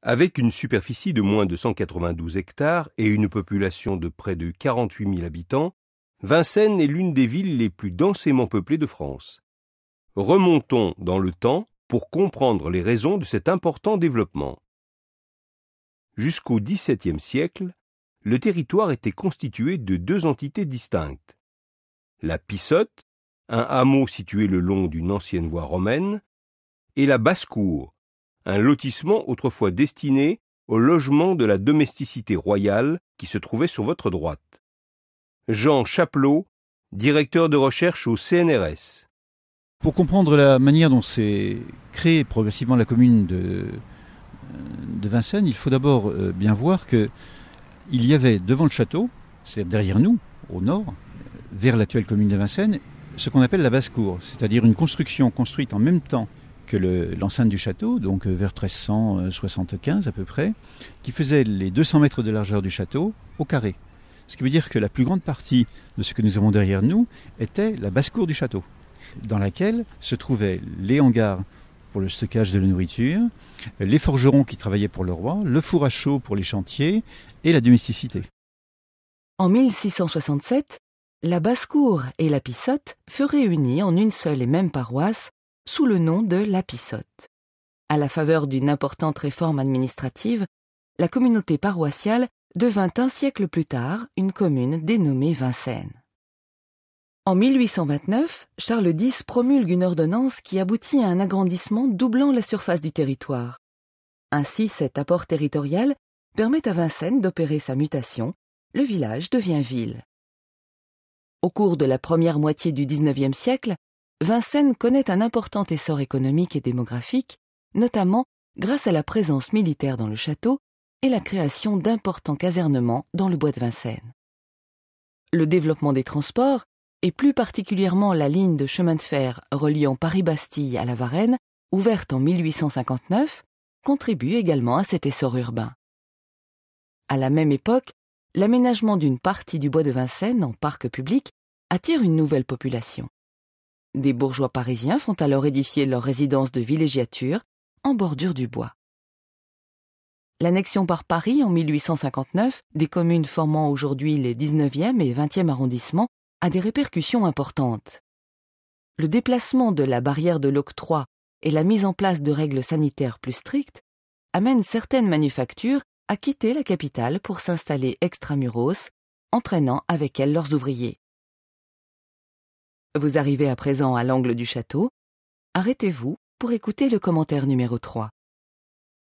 Avec une superficie de moins de 192 hectares et une population de près de 48 000 habitants, Vincennes est l'une des villes les plus densément peuplées de France. Remontons dans le temps pour comprendre les raisons de cet important développement. Jusqu'au XVIIe siècle, le territoire était constitué de deux entités distinctes. La Pissotte, un hameau situé le long d'une ancienne voie romaine, et la Basse-Cour, un lotissement autrefois destiné au logement de la domesticité royale qui se trouvait sur votre droite. Jean Chapelot, directeur de recherche au CNRS. Pour comprendre la manière dont s'est créée progressivement la commune de Vincennes, il faut d'abord bien voir qu'il y avait devant le château, c'est-à-dire derrière nous, au nord, vers l'actuelle commune de Vincennes, ce qu'on appelle la basse-cour, c'est-à-dire une construction construite en même temps que l'enceinte du château, donc vers 1375 à peu près, qui faisait les 200 mètres de largeur du château au carré. Ce qui veut dire que la plus grande partie de ce que nous avons derrière nous était la basse-cour du château, dans laquelle se trouvaient les hangars pour le stockage de la nourriture, les forgerons qui travaillaient pour le roi, le four à chaud pour les chantiers et la domesticité. En 1667, la basse-cour et la Pissotte furent réunies en une seule et même paroisse sous le nom de la Pissotte. À la faveur d'une importante réforme administrative, la communauté paroissiale devint un siècle plus tard une commune dénommée Vincennes. En 1829, Charles X promulgue une ordonnance qui aboutit à un agrandissement doublant la surface du territoire. Ainsi, cet apport territorial permet à Vincennes d'opérer sa mutation, le village devient ville. Au cours de la première moitié du XIXe siècle, Vincennes connaît un important essor économique et démographique, notamment grâce à la présence militaire dans le château et la création d'importants casernements dans le bois de Vincennes. Le développement des transports, et plus particulièrement la ligne de chemin de fer reliant Paris-Bastille à la Varenne, ouverte en 1859, contribue également à cet essor urbain. À la même époque, l'aménagement d'une partie du bois de Vincennes en parc public attire une nouvelle population. Des bourgeois parisiens font alors édifier leur résidence de villégiature en bordure du bois. L'annexion par Paris en 1859 des communes formant aujourd'hui les 19e et 20e arrondissements a des répercussions importantes. Le déplacement de la barrière de l'octroi et la mise en place de règles sanitaires plus strictes amènent certaines manufactures à quitter la capitale pour s'installer extramuros, entraînant avec elles leurs ouvriers. Vous arrivez à présent à l'angle du château. Arrêtez-vous pour écouter le commentaire numéro 3.